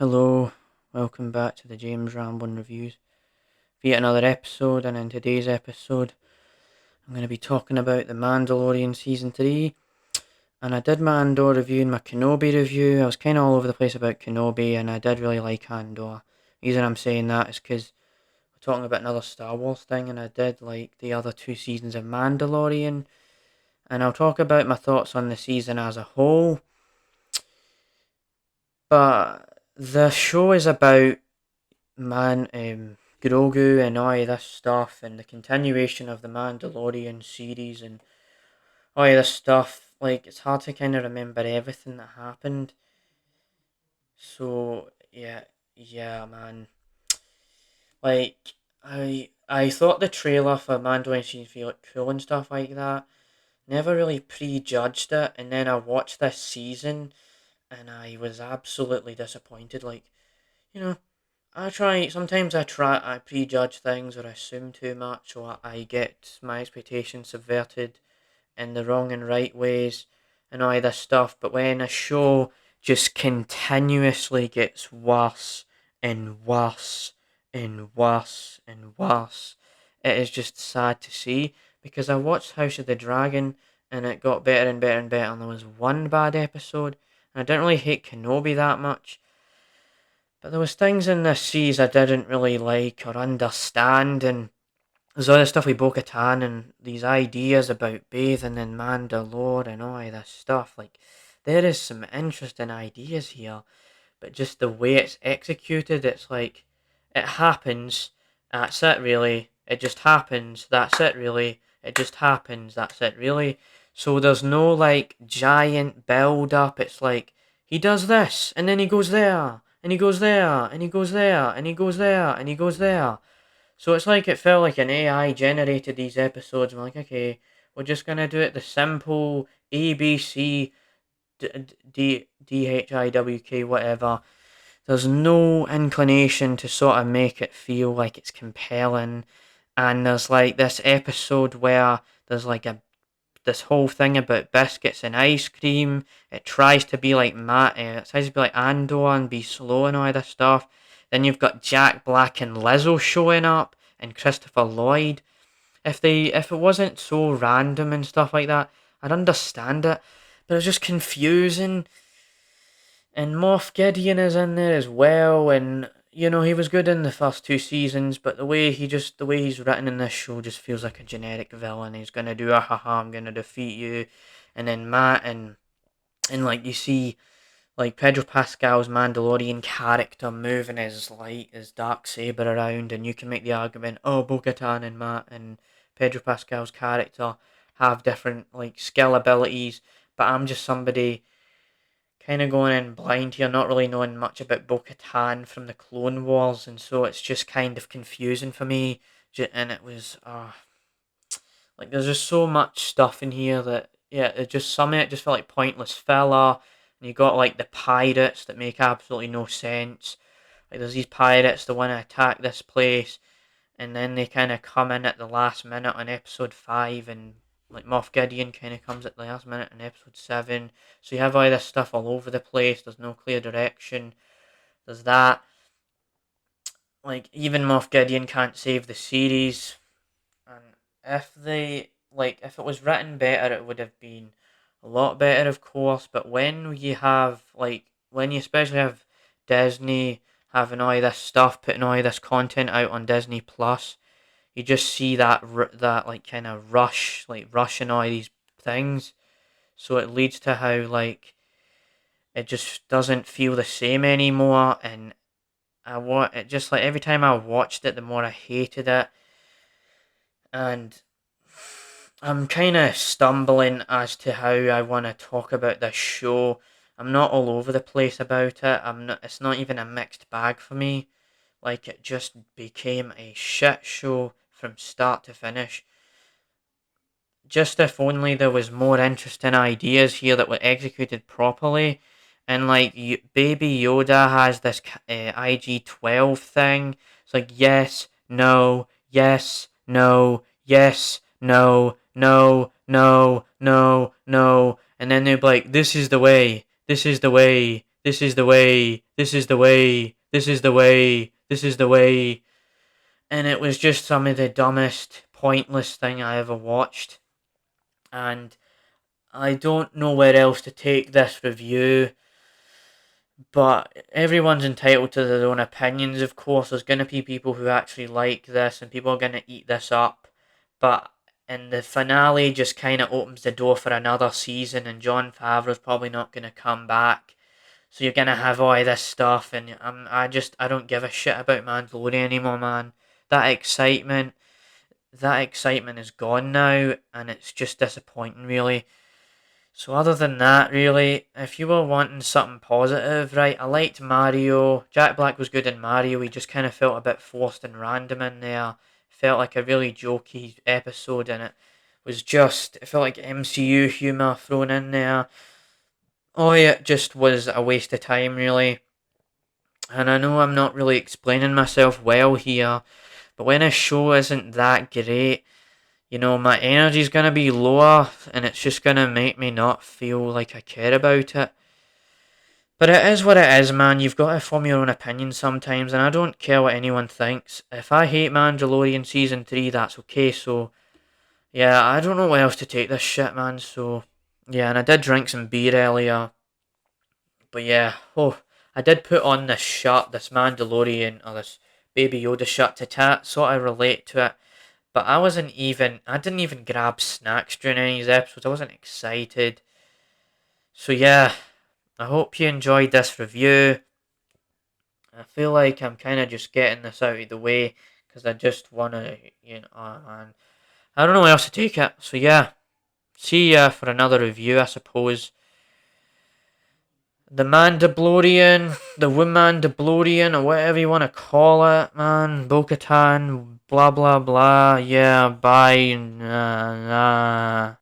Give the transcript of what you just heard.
Hello, welcome back to the James Ramblin' Reviews. For yet another episode, and in today's episode, I'm going to be talking about the Mandalorian Season 3. And I did my Andor review and my Kenobi review. I was kind of all over the place about Kenobi, and I did really like Andor. The reason I'm saying that is because we're talking about another Star Wars thing, and I did like the other two seasons of Mandalorian. And I'll talk about my thoughts on the season as a whole. But the show is about Grogu and all this stuff, and the continuation of the Mandalorian series, and all this stuff. Like, it's hard to kind of remember everything that happened. So yeah, man. Like, I thought the trailer for Mandalorian season 3 looked cool and stuff like that. Never really prejudged it, and then I watched this season, and I was absolutely disappointed. Like, you know, sometimes I prejudge things or assume too much, or I get my expectations subverted in the wrong and right ways and all this stuff. But when a show just continuously gets worse and worse and worse and worse, it is just sad to see, because I watched House of the Dragon and it got better and better and better, and there was one bad episode, and I didn't really hate Kenobi that much. But there was things in this series I didn't really like or understand, and there's other stuff with Bo-Katan and these ideas about bathing in Mandalore and all of this stuff. Like, there is some interesting ideas here, but just the way it's executed, it's like, it happens, that's it really, it just happens, that's it really, it just happens, that's it really. So there's no like giant build up. It's like, he does this, and then he goes there, and he goes there, and he goes there, and he goes there, and he goes there. So it's like it felt like an AI generated these episodes. I'm like, okay, we're just gonna do it the simple ABC DHIWK whatever. There's no inclination to sort of make it feel like it's compelling. And there's like this episode where there's like this whole thing about biscuits and ice cream. It tries to be like it tries to be like Andor and be slow and all this stuff. Then you've got Jack Black and Lizzo showing up, and Christopher Lloyd. If it wasn't so random and stuff like that, I'd understand it. But it's just confusing. And Moff Gideon is in there as well, and he was good in the first two seasons, but the way he's written in this show just feels like a generic villain. He's gonna do I'm gonna defeat you, and then Matt and like you see like Pedro Pascal's Mandalorian character moving his dark saber around, and you can make the argument, oh, Bo-Katan and Matt and Pedro Pascal's character have different like skill abilities, but I'm just somebody kind of going in blind here, not really knowing much about Bo-Katan from the Clone Wars, and so it's just kind of confusing for me. And it was like there's just so much stuff in here that some of it just felt like pointless filler. And you got like the pirates that make absolutely no sense. Like there's these pirates that want to attack this place, and then they kind of come in at the last minute on episode 5, and like Moff Gideon kind of comes at the last minute in episode 7. So you have all this stuff all over the place. There's no clear direction. There's that. Like even Moff Gideon can't save the series. And if it was written better, it would have been a lot better, of course. But when you especially have Disney having all this stuff, putting all this content out on Disney Plus, you just see that like kind of rushing all these things. So it leads to how like it just doesn't feel the same anymore, and I want it just like every time I watched it, the more I hated it, and I'm kind of stumbling as to how I want to talk about this show. I'm not all over the place about it. I'm not. It's not even a mixed bag for me. Like, it just became a shit show from start to finish. Just if only there was more interesting ideas here that were executed properly. And like Baby Yoda has this IG-12 thing. It's like yes, no, yes, no, yes, no, no, no, no, no, and then they'll be like, this is the way, this is the way, this is the way, this is the way, this is the way, this is the way. And it was just some of the dumbest, pointless thing I ever watched. And I don't know where else to take this review, but everyone's entitled to their own opinions, of course. There's going to be people who actually like this, and people are going to eat this up. But and the finale just kind of opens the door for another season, and Jon Favreau's probably not going to come back. So you're gonna have all this stuff, and I don't give a shit about Mandalorian anymore, man. That excitement, that excitement is gone now, and it's just disappointing, really. So other than that, really, if you were wanting something positive, right? I liked Mario. Jack Black was good in Mario. He just kind of felt a bit forced and random in there. Felt like a really jokey episode, and it felt like MCU humor thrown in there. Oh, yeah, it just was a waste of time, really. And I know I'm not really explaining myself well here, but when a show isn't that great, my energy's gonna be lower, and it's just gonna make me not feel like I care about it. But it is what it is, man. You've got to form your own opinion sometimes, and I don't care what anyone thinks. If I hate Mandalorian Season 3, that's okay, so yeah, I don't know where else to take this shit, man, so yeah, and I did drink some beer earlier. But yeah, I did put on this shirt, this Mandalorian, or this Baby Yoda shirt sort of relate to it. But I didn't even grab snacks during any of these episodes. I wasn't excited. So yeah, I hope you enjoyed this review. I feel like I'm kind of just getting this out of the way because I just want to, and I don't know where else to take it. So yeah, see ya for another review, I suppose. The Mandalorian, the Womandalorian, or whatever you want to call it, man. Bo-Katan, blah blah blah. Yeah, bye.